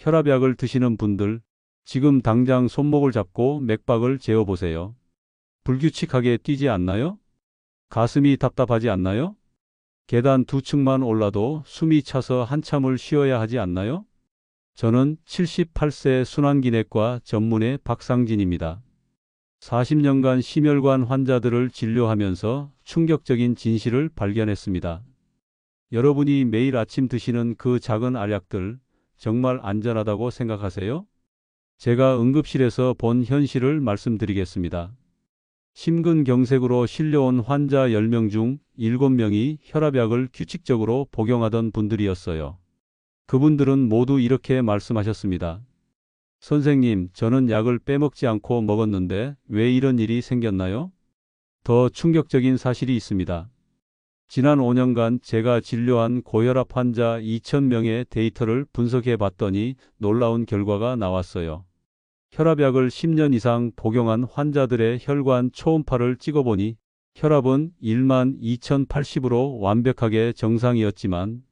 혈압약을 드시는 분들, 지금 당장 손목을 잡고 맥박을 재어보세요. 불규칙하게 뛰지 않나요? 가슴이 답답하지 않나요? 계단 2층만 올라도 숨이 차서 한참을 쉬어야 하지 않나요? 저는 78세 순환기내과 전문의 박상진입니다. 40년간 심혈관 환자들을 진료하면서 충격적인 진실을 발견했습니다. 여러분이 매일 아침 드시는 그 작은 알약들 정말 안전하다고 생각하세요? 제가 응급실에서 본 현실을 말씀드리겠습니다. 심근경색으로 실려온 환자 10명 중 7명이 혈압약을 규칙적으로 복용하던 분들이었어요. 그분들은 모두 이렇게 말씀하셨습니다. 선생님, 저는 약을 빼먹지 않고 먹었는데 왜 이런 일이 생겼나요? 더 충격적인 사실이 있습니다. 지난 5년간 제가 진료한 고혈압 환자 2,000명의 데이터를 분석해 봤더니 놀라운 결과가 나왔어요. 혈압약을 10년 이상 복용한 환자들의 혈관 초음파를 찍어보니 혈압은 12,080으로 완벽하게 정상이었지만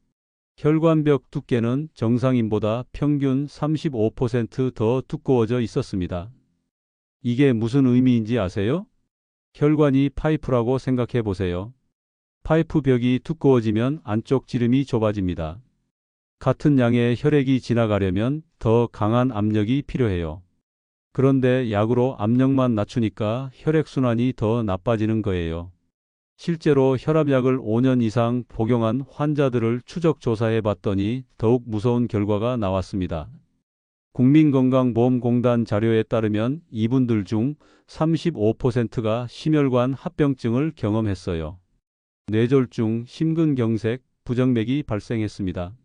혈관벽 두께는 정상인보다 평균 35% 더 두꺼워져 있었습니다. 이게 무슨 의미인지 아세요? 혈관이 파이프라고 생각해 보세요. 파이프 벽이 두꺼워지면 안쪽 지름이 좁아집니다. 같은 양의 혈액이 지나가려면 더 강한 압력이 필요해요. 그런데 약으로 압력만 낮추니까 혈액순환이 더 나빠지는 거예요. 실제로 혈압약을 5년 이상 복용한 환자들을 추적 조사해 봤더니 더욱 무서운 결과가 나왔습니다. 국민건강보험공단 자료에 따르면 이분들 중 35%가 심혈관 합병증을 경험했어요. 뇌졸중, 심근경색, 부정맥이 발생했습니다.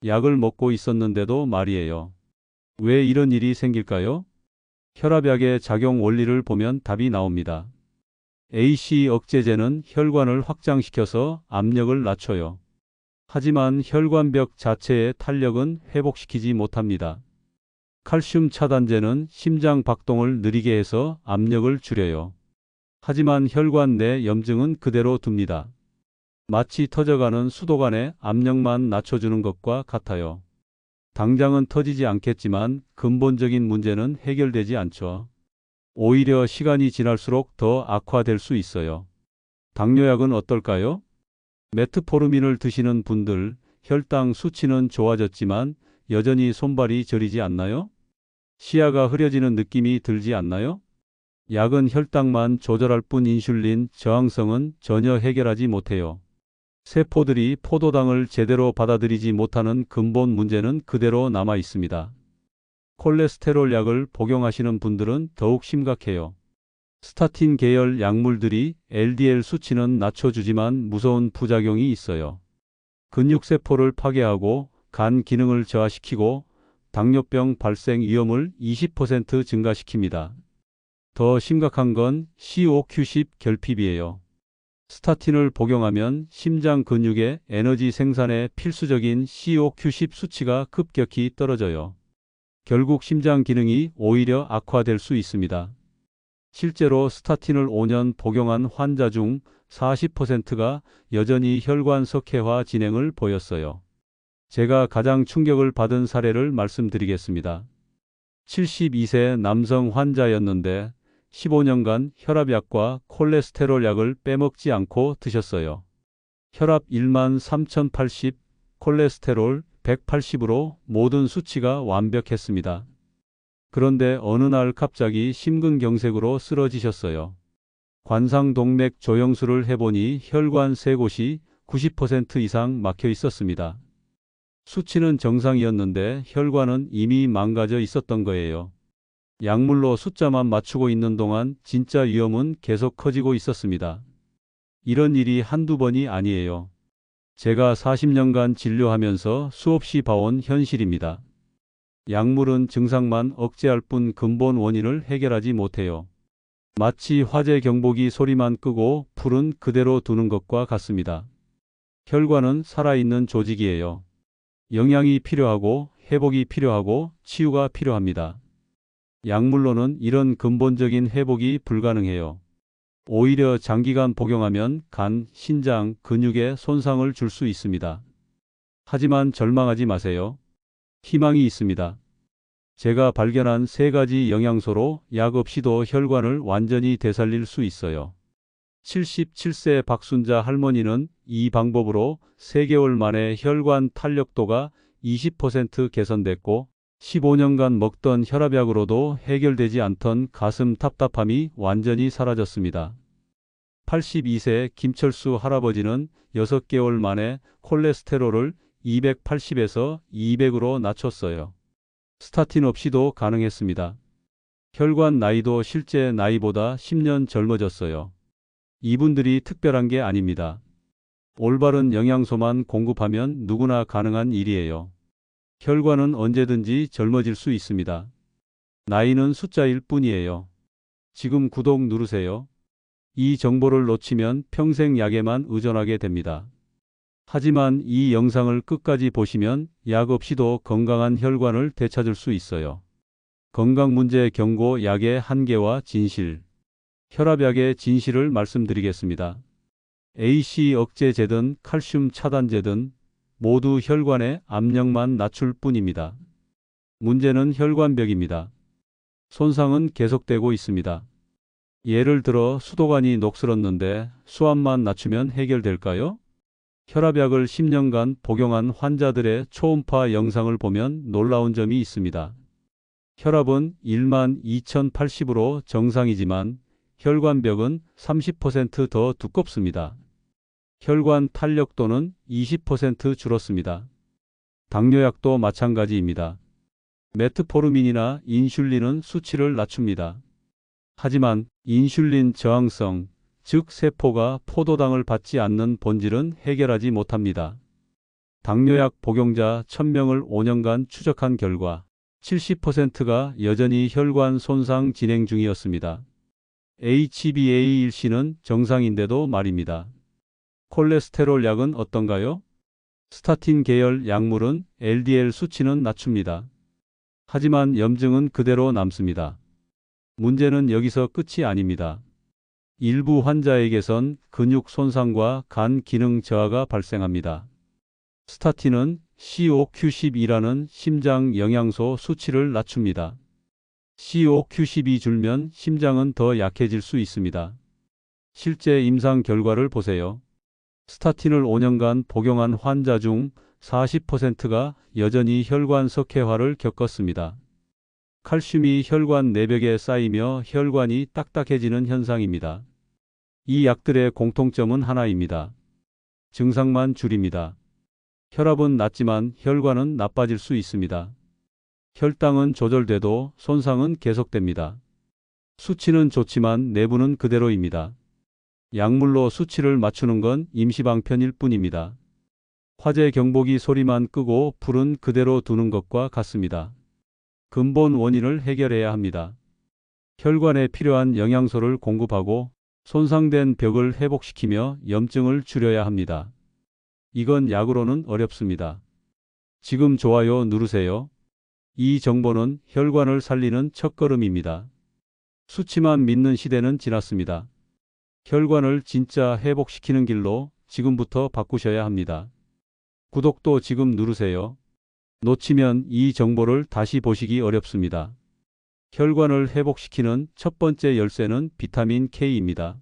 약을 먹고 있었는데도 말이에요. 왜 이런 일이 생길까요? 혈압약의 작용 원리를 보면 답이 나옵니다. ACE 억제제는 혈관을 확장시켜서 압력을 낮춰요. 하지만 혈관벽 자체의 탄력은 회복시키지 못합니다. 칼슘 차단제는 심장 박동을 느리게 해서 압력을 줄여요. 하지만 혈관 내 염증은 그대로 둡니다. 마치 터져가는 수도관의 압력만 낮춰주는 것과 같아요. 당장은 터지지 않겠지만 근본적인 문제는 해결되지 않죠. 오히려 시간이 지날수록 더 악화될 수 있어요. 당뇨약은 어떨까요? 메트포르민을 드시는 분들, 혈당 수치는 좋아졌지만 여전히 손발이 저리지 않나요? 시야가 흐려지는 느낌이 들지 않나요? 약은 혈당만 조절할 뿐 인슐린 저항성은 전혀 해결하지 못해요. 세포들이 포도당을 제대로 받아들이지 못하는 근본 문제는 그대로 남아 있습니다. 콜레스테롤 약을 복용하시는 분들은 더욱 심각해요. 스타틴 계열 약물들이 LDL 수치는 낮춰주지만 무서운 부작용이 있어요. 근육세포를 파괴하고 간 기능을 저하시키고 당뇨병 발생 위험을 20% 증가시킵니다. 더 심각한 건 COQ10 결핍이에요. 스타틴을 복용하면 심장 근육의 에너지 생산에 필수적인 COQ10 수치가 급격히 떨어져요. 결국 심장 기능이 오히려 악화될 수 있습니다. 실제로 스타틴을 5년 복용한 환자 중 40%가 여전히 혈관 석회화 진행을 보였어요. 제가 가장 충격을 받은 사례를 말씀드리겠습니다. 72세 남성 환자였는데 15년간 혈압약과 콜레스테롤 약을 빼먹지 않고 드셨어요. 혈압 13,080, 콜레스테롤 180으로 모든 수치가 완벽했습니다. 그런데 어느 날 갑자기 심근경색으로 쓰러지셨어요. 관상동맥 조영술을 해보니 혈관 세 곳이 90% 이상 막혀 있었습니다. 수치는 정상이었는데 혈관은 이미 망가져 있었던 거예요. 약물로 숫자만 맞추고 있는 동안 진짜 위험은 계속 커지고 있었습니다. 이런 일이 한두 번이 아니에요. 제가 40년간 진료하면서 수없이 봐온 현실입니다. 약물은 증상만 억제할 뿐 근본 원인을 해결하지 못해요. 마치 화재 경보기 소리만 끄고 불은 그대로 두는 것과 같습니다. 혈관은 살아있는 조직이에요. 영양이 필요하고 회복이 필요하고 치유가 필요합니다. 약물로는 이런 근본적인 회복이 불가능해요. 오히려 장기간 복용하면 간, 신장, 근육에 손상을 줄 수 있습니다. 하지만 절망하지 마세요. 희망이 있습니다. 제가 발견한 3가지 영양소로 약 없이도 혈관을 완전히 되살릴 수 있어요. 77세 박순자 할머니는 이 방법으로 3개월 만에 혈관 탄력도가 20% 개선됐고 15년간 먹던 혈압약으로도 해결되지 않던 가슴 답답함이 완전히 사라졌습니다. 82세 김철수 할아버지는 6개월 만에 콜레스테롤을 280에서 200으로 낮췄어요. 스타틴 없이도 가능했습니다. 혈관 나이도 실제 나이보다 10년 젊어졌어요. 이분들이 특별한 게 아닙니다. 올바른 영양소만 공급하면 누구나 가능한 일이에요. 혈관은 언제든지 젊어질 수 있습니다. 나이는 숫자일 뿐이에요. 지금 구독 누르세요. 이 정보를 놓치면 평생 약에만 의존하게 됩니다. 하지만 이 영상을 끝까지 보시면 약 없이도 건강한 혈관을 되찾을 수 있어요. 건강문제 경고 약의 한계와 진실. 혈압약의 진실을 말씀드리겠습니다. AC 억제제든 칼슘 차단제든 모두 혈관의 압력만 낮출 뿐입니다. 문제는 혈관벽입니다. 손상은 계속되고 있습니다. 예를 들어 수도관이 녹슬었는데 수압만 낮추면 해결될까요? 혈압약을 10년간 복용한 환자들의 초음파 영상을 보면 놀라운 점이 있습니다. 혈압은 12,080으로 정상이지만 혈관벽은 30% 더 두껍습니다. 혈관 탄력도는 20% 줄었습니다. 당뇨약도 마찬가지입니다. 메트포르민이나 인슐린은 수치를 낮춥니다. 하지만 인슐린 저항성, 즉 세포가 포도당을 받지 않는 본질은 해결하지 못합니다. 당뇨약 복용자 1000명을 5년간 추적한 결과 70%가 여전히 혈관 손상 진행 중이었습니다. HbA1c는 정상인데도 말입니다. 콜레스테롤 약은 어떤가요? 스타틴 계열 약물은 LDL 수치는 낮춥니다. 하지만 염증은 그대로 남습니다. 문제는 여기서 끝이 아닙니다. 일부 환자에게선 근육 손상과 간 기능 저하가 발생합니다. 스타틴은 COQ12라는 심장 영양소 수치를 낮춥니다. COQ12 줄면 심장은 더 약해질 수 있습니다. 실제 임상 결과를 보세요. 스타틴을 5년간 복용한 환자 중 40%가 여전히 혈관 석회화를 겪었습니다. 칼슘이 혈관 내벽에 쌓이며 혈관이 딱딱해지는 현상입니다. 이 약들의 공통점은 하나입니다. 증상만 줄입니다. 혈압은 낮지만 혈관은 나빠질 수 있습니다. 혈당은 조절돼도 손상은 계속됩니다. 수치는 좋지만 내부는 그대로입니다. 약물로 수치를 맞추는 건 임시방편일 뿐입니다. 화재 경보기 소리만 끄고 불은 그대로 두는 것과 같습니다. 근본 원인을 해결해야 합니다. 혈관에 필요한 영양소를 공급하고 손상된 벽을 회복시키며 염증을 줄여야 합니다. 이건 약으로는 어렵습니다. 지금 좋아요 누르세요. 이 정보는 혈관을 살리는 첫걸음입니다. 수치만 믿는 시대는 지났습니다. 혈관을 진짜 회복시키는 길로 지금부터 바꾸셔야 합니다. 구독도 지금 누르세요. 놓치면 이 정보를 다시 보시기 어렵습니다. 혈관을 회복시키는 첫 번째 열쇠는 비타민 K입니다.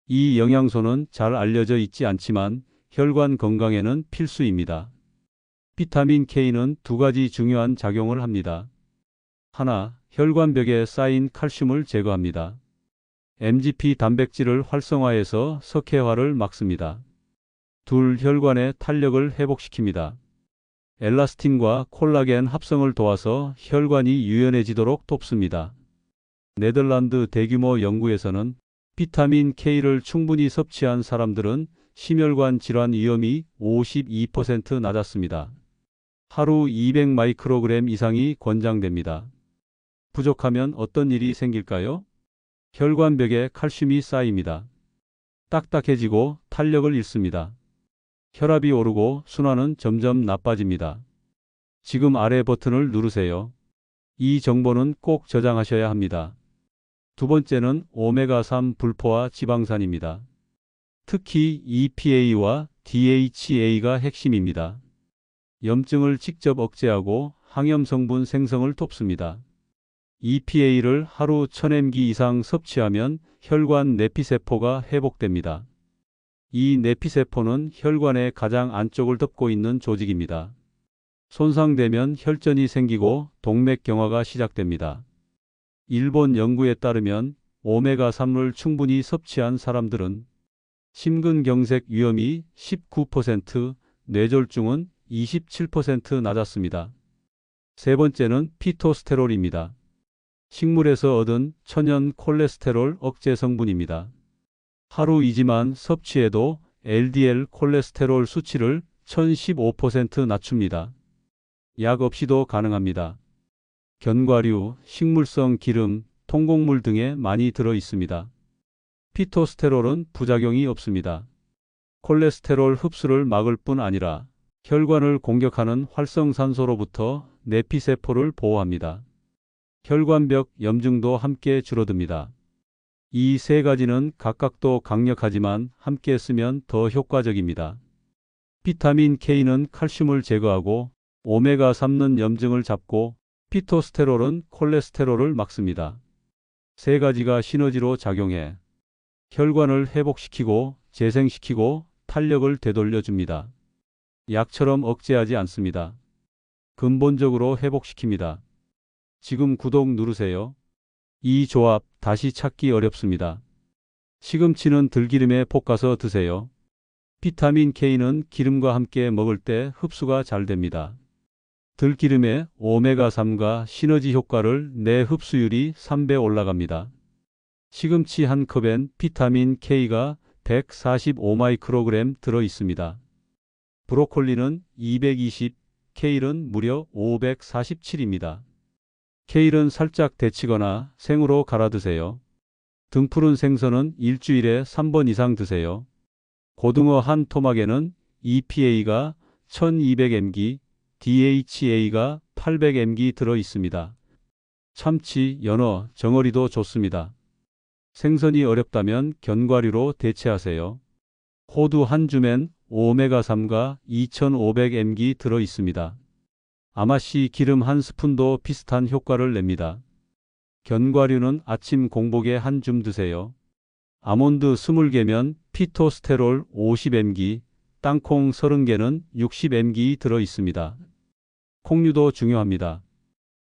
이 영양소는 잘 알려져 있지 않지만 혈관 건강에는 필수입니다. 비타민 K는 2가지 중요한 작용을 합니다. 하나, 혈관벽에 쌓인 칼슘을 제거합니다. MGP 단백질을 활성화해서 석회화를 막습니다. 둘, 혈관의 탄력을 회복시킵니다. 엘라스틴과 콜라겐 합성을 도와서 혈관이 유연해지도록 돕습니다. 네덜란드 대규모 연구에서는 비타민 K를 충분히 섭취한 사람들은 심혈관 질환 위험이 52% 낮았습니다. 하루 200 마이크로그램 이상이 권장됩니다. 부족하면 어떤 일이 생길까요? 혈관벽에 칼슘이 쌓입니다. 딱딱해지고 탄력을 잃습니다. 혈압이 오르고 순환은 점점 나빠집니다. 지금 아래 버튼을 누르세요. 이 정보는 꼭 저장하셔야 합니다. 두 번째는 오메가3 불포화 지방산입니다. 특히 EPA와 DHA가 핵심입니다. 염증을 직접 억제하고 항염 성분 생성을 돕습니다. EPA를 하루 1000mg 이상 섭취하면 혈관 내피세포가 회복됩니다. 이 내피세포는 혈관의 가장 안쪽을 덮고 있는 조직입니다. 손상되면 혈전이 생기고 동맥경화가 시작됩니다. 일본 연구에 따르면 오메가3를 충분히 섭취한 사람들은 심근경색 위험이 19%, 뇌졸중은 27% 낮았습니다. 세 번째는 피토스테롤입니다. 식물에서 얻은 천연 콜레스테롤 억제 성분입니다. 하루 2지만 섭취해도 LDL 콜레스테롤 수치를 1015% 낮춥니다. 약 없이도 가능합니다. 견과류, 식물성 기름, 통곡물 등에 많이 들어 있습니다. 피토스테롤은 부작용이 없습니다. 콜레스테롤 흡수를 막을 뿐 아니라 혈관을 공격하는 활성산소로부터 내피세포를 보호합니다. 혈관벽 염증도 함께 줄어듭니다. 이 세 가지는 각각도 강력하지만 함께 쓰면 더 효과적입니다. 비타민 K는 칼슘을 제거하고 오메가3는 염증을 잡고 피토스테롤은 콜레스테롤을 막습니다. 세 가지가 시너지로 작용해 혈관을 회복시키고 재생시키고 탄력을 되돌려줍니다. 약처럼 억제하지 않습니다. 근본적으로 회복시킵니다. 지금 구독 누르세요. 이 조합 다시 찾기 어렵습니다. 시금치는 들기름에 볶아서 드세요. 비타민 K는 기름과 함께 먹을 때 흡수가 잘 됩니다. 들기름에 오메가3과 시너지 효과를 내 흡수율이 3배 올라갑니다. 시금치 한 컵엔 비타민 K가 145마이크로그램 들어 있습니다. 브로콜리는 220, 케일은 무려 547입니다. 케일은 살짝 데치거나 생으로 갈아 드세요. 등푸른 생선은 일주일에 3번 이상 드세요. 고등어 한 토막에는 EPA가 1200mg, DHA가 800mg 들어 있습니다. 참치, 연어, 정어리도 좋습니다. 생선이 어렵다면 견과류로 대체하세요. 호두 한 줌엔 오메가3가 2500mg 들어 있습니다. 아마씨 기름 한 스푼도 비슷한 효과를 냅니다. 견과류는 아침 공복에 한 줌 드세요. 아몬드 20개면 피토스테롤 50mg, 땅콩 30개는 60mg 들어 있습니다. 콩류도 중요합니다.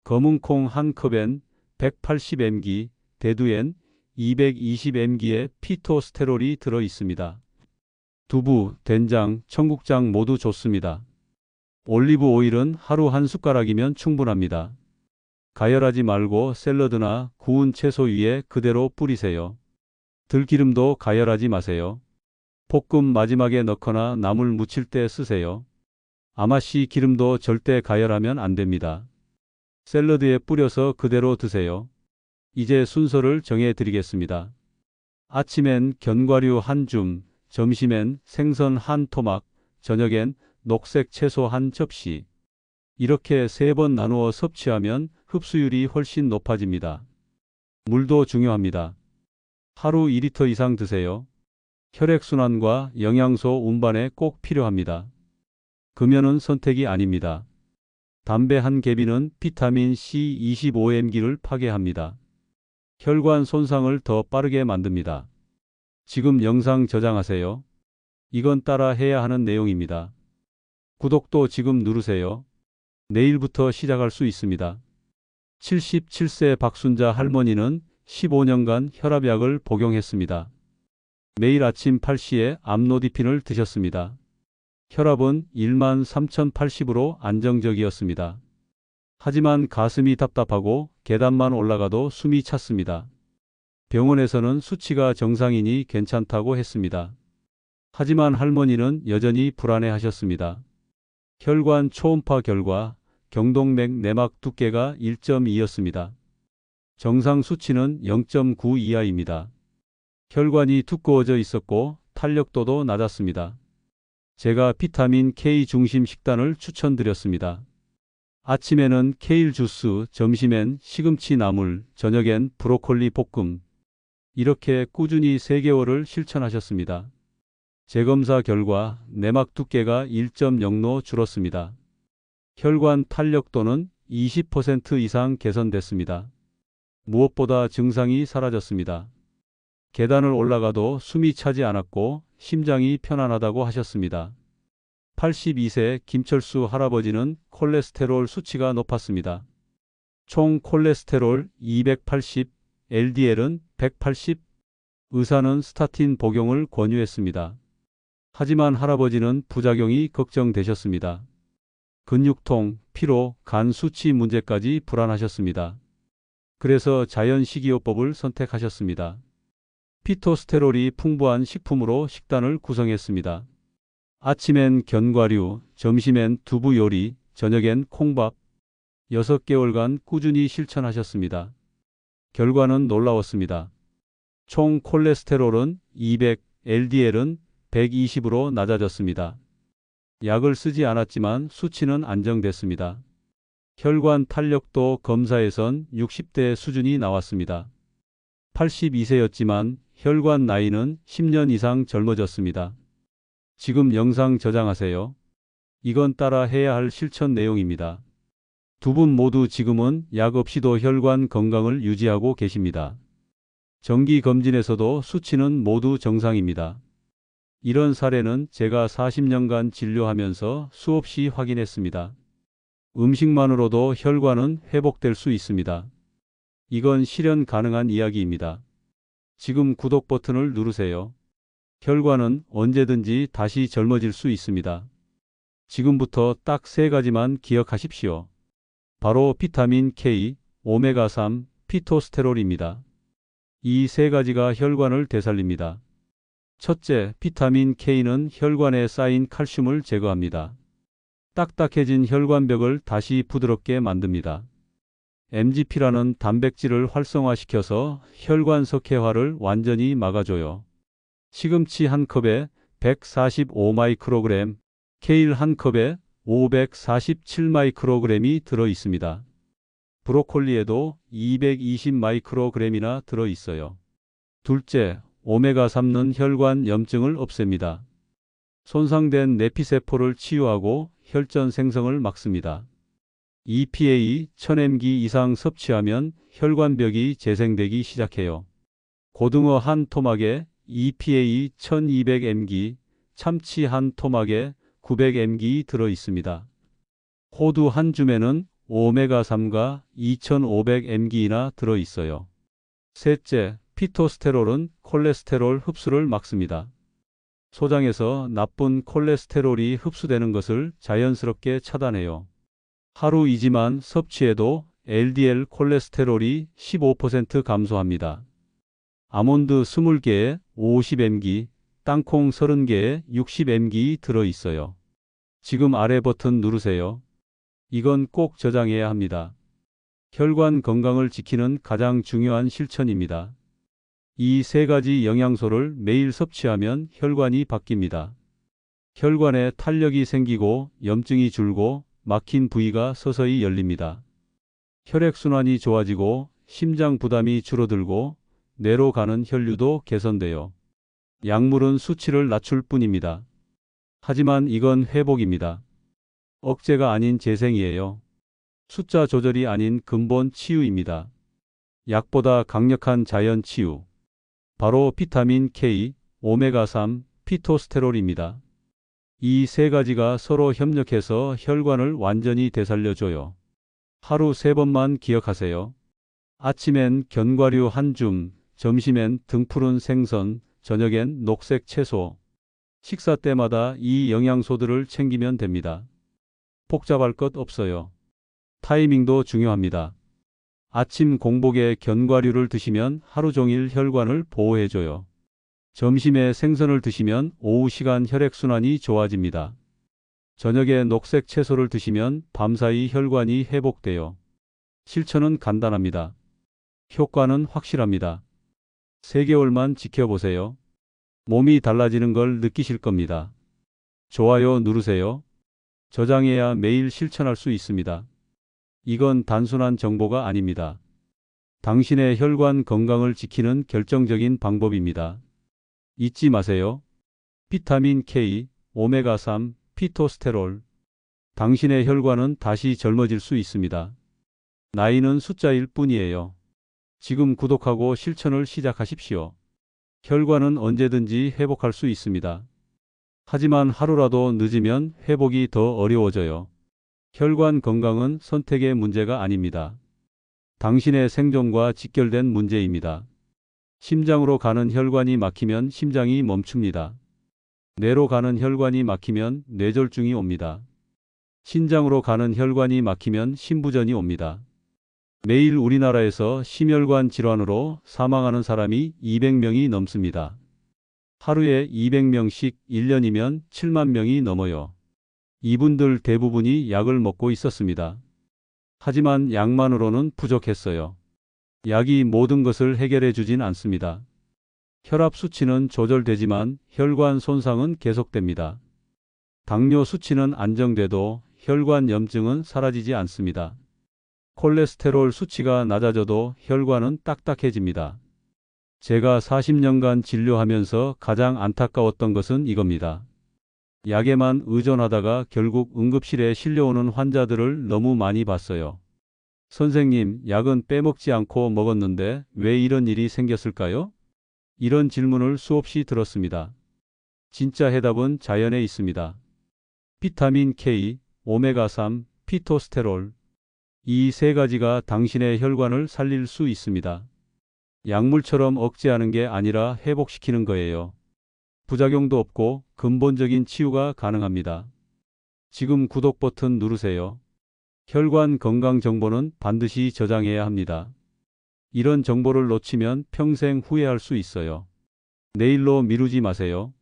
검은콩 한 컵엔 180mg, 대두엔 220mg의 피토스테롤이 들어 있습니다. 두부, 된장, 청국장 모두 좋습니다. 올리브 오일은 하루 한 숟가락이면 충분합니다. 가열하지 말고 샐러드나 구운 채소 위에 그대로 뿌리세요. 들기름도 가열하지 마세요. 볶음 마지막에 넣거나 나물 무칠 때 쓰세요. 아마씨 기름도 절대 가열하면 안 됩니다. 샐러드에 뿌려서 그대로 드세요. 이제 순서를 정해 드리겠습니다. 아침엔 견과류 한 줌, 점심엔 생선 한 토막, 저녁엔 녹색 채소 한 접시. 이렇게 3번 나누어 섭취하면 흡수율이 훨씬 높아집니다. 물도 중요합니다. 하루 2리터 이상 드세요. 혈액순환과 영양소 운반에 꼭 필요합니다. 금연은 선택이 아닙니다. 담배 한 개비는 비타민 C 25mg를 파괴합니다. 혈관 손상을 더 빠르게 만듭니다. 지금 영상 저장하세요. 이건 따라 해야 하는 내용입니다. 구독도 지금 누르세요. 내일부터 시작할 수 있습니다. 77세 박순자 할머니는 15년간 혈압약을 복용했습니다. 매일 아침 8시에 암로디핀을 드셨습니다. 혈압은 13,080으로 안정적이었습니다. 하지만 가슴이 답답하고 계단만 올라가도 숨이 찼습니다. 병원에서는 수치가 정상이니 괜찮다고 했습니다. 하지만 할머니는 여전히 불안해하셨습니다. 혈관 초음파 결과 경동맥 내막 두께가 1.2였습니다. 정상 수치는 0.9 이하입니다. 혈관이 두꺼워져 있었고 탄력도도 낮았습니다. 제가 비타민 K 중심 식단을 추천드렸습니다. 아침에는 케일 주스, 점심엔 시금치 나물, 저녁엔 브로콜리 볶음. 이렇게 꾸준히 3개월을 실천하셨습니다. 재검사 결과 내막 두께가 1.0로 줄었습니다. 혈관 탄력도는 20% 이상 개선됐습니다. 무엇보다 증상이 사라졌습니다. 계단을 올라가도 숨이 차지 않았고 심장이 편안하다고 하셨습니다. 82세 김철수 할아버지는 콜레스테롤 수치가 높았습니다. 총 콜레스테롤 280, LDL은 180. 의사는 스타틴 복용을 권유했습니다. 하지만 할아버지는 부작용이 걱정되셨습니다. 근육통, 피로, 간 수치 문제까지 불안하셨습니다. 그래서 자연 식이요법을 선택하셨습니다. 피토스테롤이 풍부한 식품으로 식단을 구성했습니다. 아침엔 견과류, 점심엔 두부 요리, 저녁엔 콩밥. 6개월간 꾸준히 실천하셨습니다. 결과는 놀라웠습니다. 총 콜레스테롤은 200, LDL은 120으로 낮아졌습니다. 약을 쓰지 않았지만 수치는 안정됐습니다. 혈관 탄력도 검사에선 60대 수준이 나왔습니다. 82세였지만 혈관 나이는 10년 이상 젊어졌습니다. 지금 영상 저장하세요. 이건 따라 해야 할 실천 내용입니다. 두 분 모두 지금은 약 없이도 혈관 건강을 유지하고 계십니다. 정기 검진에서도 수치는 모두 정상입니다. 이런 사례는 제가 40년간 진료하면서 수없이 확인했습니다. 음식만으로도 혈관은 회복될 수 있습니다. 이건 실현 가능한 이야기입니다. 지금 구독 버튼을 누르세요. 혈관은 언제든지 다시 젊어질 수 있습니다. 지금부터 딱 3가지만 기억하십시오. 바로 비타민 K, 오메가3, 피토스테롤입니다. 이 3가지가 혈관을 되살립니다. 첫째, 비타민 K는 혈관에 쌓인 칼슘을 제거합니다. 딱딱해진 혈관벽을 다시 부드럽게 만듭니다. MGP라는 단백질을 활성화시켜서 혈관 석회화를 완전히 막아줘요. 시금치 한 컵에 145 마이크로그램, 케일 한 컵에 547 마이크로그램이 들어 있습니다. 브로콜리에도 220 마이크로그램이나 들어 있어요. 둘째, 오메가3는 혈관 염증을 없앱니다. 손상된 내피세포를 치유하고 혈전 생성을 막습니다. EPA 1000mg 이상 섭취하면 혈관벽이 재생되기 시작해요. 고등어 한 토막에 EPA 1200mg, 참치 한 토막에 900mg 들어 있습니다. 호두 한 줌에는 오메가3가 2500mg나 들어 있어요. 셋째, 피토스테롤은 콜레스테롤 흡수를 막습니다. 소장에서 나쁜 콜레스테롤이 흡수되는 것을 자연스럽게 차단해요. 하루이지만 섭취해도 LDL 콜레스테롤이 15% 감소합니다. 아몬드 20개에 50mg, 땅콩 30개에 60mg 들어 있어요. 지금 아래 버튼 누르세요. 이건 꼭 저장해야 합니다. 혈관 건강을 지키는 가장 중요한 실천입니다. 이 3가지 영양소를 매일 섭취하면 혈관이 바뀝니다. 혈관에 탄력이 생기고 염증이 줄고 막힌 부위가 서서히 열립니다. 혈액순환이 좋아지고 심장 부담이 줄어들고 뇌로 가는 혈류도 개선돼요. 약물은 수치를 낮출 뿐입니다. 하지만 이건 회복입니다. 억제가 아닌 재생이에요. 숫자 조절이 아닌 근본 치유입니다. 약보다 강력한 자연 치유. 바로 비타민 K, 오메가3, 피토스테롤입니다. 이 3가지가 서로 협력해서 혈관을 완전히 되살려줘요. 하루 3번만 기억하세요. 아침엔 견과류 한 줌, 점심엔 등푸른 생선, 저녁엔 녹색 채소. 식사 때마다 이 영양소들을 챙기면 됩니다. 복잡할 것 없어요. 타이밍도 중요합니다. 아침 공복에 견과류를 드시면 하루 종일 혈관을 보호해줘요. 점심에 생선을 드시면 오후 시간 혈액순환이 좋아집니다. 저녁에 녹색 채소를 드시면 밤사이 혈관이 회복돼요. 실천은 간단합니다. 효과는 확실합니다. 3개월만 지켜보세요. 몸이 달라지는 걸 느끼실 겁니다. 좋아요 누르세요. 저장해야 매일 실천할 수 있습니다. 이건 단순한 정보가 아닙니다. 당신의 혈관 건강을 지키는 결정적인 방법입니다. 잊지 마세요. 비타민 K, 오메가3, 피토스테롤. 당신의 혈관은 다시 젊어질 수 있습니다. 나이는 숫자일 뿐이에요. 지금 구독하고 실천을 시작하십시오. 혈관은 언제든지 회복할 수 있습니다. 하지만 하루라도 늦으면 회복이 더 어려워져요. 혈관 건강은 선택의 문제가 아닙니다. 당신의 생존과 직결된 문제입니다. 심장으로 가는 혈관이 막히면 심장이 멈춥니다. 뇌로 가는 혈관이 막히면 뇌졸중이 옵니다. 신장으로 가는 혈관이 막히면 심부전이 옵니다. 매일 우리나라에서 심혈관 질환으로 사망하는 사람이 200명이 넘습니다. 하루에 200명씩 1년이면 7만 명이 넘어요. 이분들 대부분이 약을 먹고 있었습니다. 하지만 약만으로는 부족했어요. 약이 모든 것을 해결해 주진 않습니다. 혈압 수치는 조절되지만 혈관 손상은 계속됩니다. 당뇨 수치는 안정돼도 혈관 염증은 사라지지 않습니다. 콜레스테롤 수치가 낮아져도 혈관은 딱딱해집니다. 제가 40년간 진료하면서 가장 안타까웠던 것은 이겁니다. 약에만 의존하다가 결국 응급실에 실려오는 환자들을 너무 많이 봤어요. 선생님, 약은 빼먹지 않고 먹었는데 왜 이런 일이 생겼을까요? 이런 질문을 수없이 들었습니다. 진짜 해답은 자연에 있습니다. 비타민 K, 오메가3, 피토스테롤. 이 세 가지가 당신의 혈관을 살릴 수 있습니다. 약물처럼 억제하는 게 아니라 회복시키는 거예요. 부작용도 없고 근본적인 치유가 가능합니다. 지금 구독 버튼 누르세요. 혈관 건강 정보는 반드시 저장해야 합니다. 이런 정보를 놓치면 평생 후회할 수 있어요. 내일로 미루지 마세요.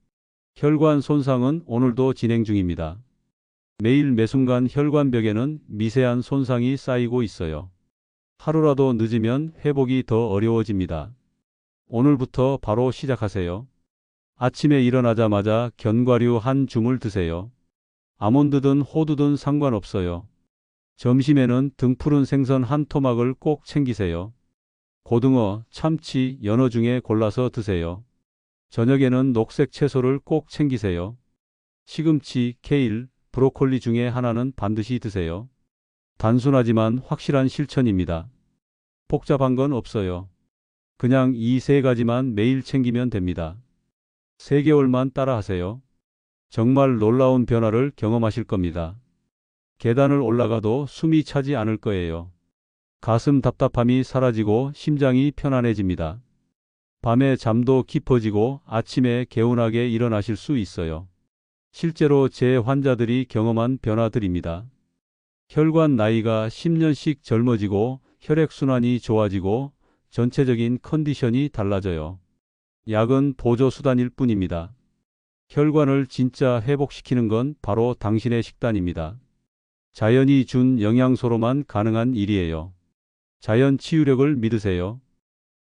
혈관 손상은 오늘도 진행 중입니다. 매일 매순간 혈관벽에는 미세한 손상이 쌓이고 있어요. 하루라도 늦으면 회복이 더 어려워집니다. 오늘부터 바로 시작하세요. 아침에 일어나자마자 견과류 한 줌을 드세요. 아몬드든 호두든 상관없어요. 점심에는 등푸른 생선 한 토막을 꼭 챙기세요. 고등어, 참치, 연어 중에 골라서 드세요. 저녁에는 녹색 채소를 꼭 챙기세요. 시금치, 케일, 브로콜리 중에 하나는 반드시 드세요. 단순하지만 확실한 실천입니다. 복잡한 건 없어요. 그냥 이 세 가지만 매일 챙기면 됩니다. 3개월만 따라하세요. 정말 놀라운 변화를 경험하실 겁니다. 계단을 올라가도 숨이 차지 않을 거예요. 가슴 답답함이 사라지고 심장이 편안해집니다. 밤에 잠도 깊어지고 아침에 개운하게 일어나실 수 있어요. 실제로 제 환자들이 경험한 변화들입니다. 혈관 나이가 10년씩 젊어지고 혈액순환이 좋아지고 전체적인 컨디션이 달라져요. 약은 보조수단일 뿐입니다. 혈관을 진짜 회복시키는 건 바로 당신의 식단입니다. 자연이 준 영양소로만 가능한 일이에요. 자연 치유력을 믿으세요.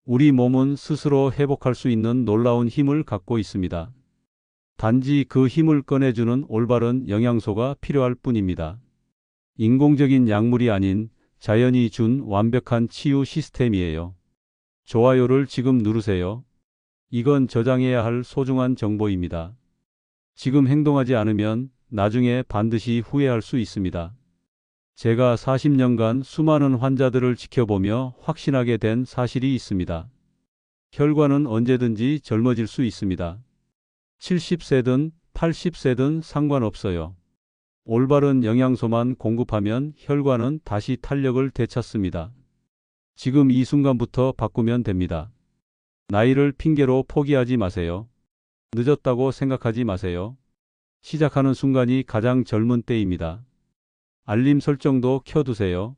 우리 몸은 스스로 회복할 수 있는 놀라운 힘을 갖고 있습니다. 단지 그 힘을 꺼내주는 올바른 영양소가 필요할 뿐입니다. 인공적인 약물이 아닌 자연이 준 완벽한 치유 시스템이에요. 좋아요를 지금 누르세요. 이건 저장해야 할 소중한 정보입니다. 지금 행동하지 않으면 나중에 반드시 후회할 수 있습니다. 제가 40년간 수많은 환자들을 지켜보며 확신하게 된 사실이 있습니다. 혈관은 언제든지 젊어질 수 있습니다. 70세든 80세든 상관없어요. 올바른 영양소만 공급하면 혈관은 다시 탄력을 되찾습니다. 지금 이 순간부터 바꾸면 됩니다. 나이를 핑계로 포기하지 마세요. 늦었다고 생각하지 마세요. 시작하는 순간이 가장 젊은 때입니다. 알림 설정도 켜두세요.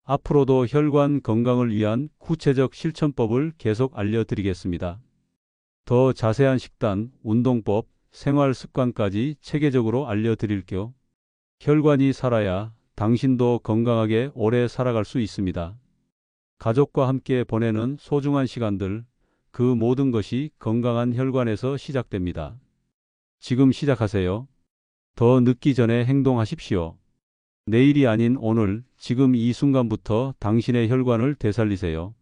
앞으로도 혈관 건강을 위한 구체적 실천법을 계속 알려드리겠습니다. 더 자세한 식단, 운동법, 생활 습관까지 체계적으로 알려드릴게요. 혈관이 살아야 당신도 건강하게 오래 살아갈 수 있습니다. 가족과 함께 보내는 소중한 시간들, 그 모든 것이 건강한 혈관에서 시작됩니다. 지금 시작하세요. 더 늦기 전에 행동하십시오. 내일이 아닌 오늘, 지금 이 순간부터 당신의 혈관을 되살리세요.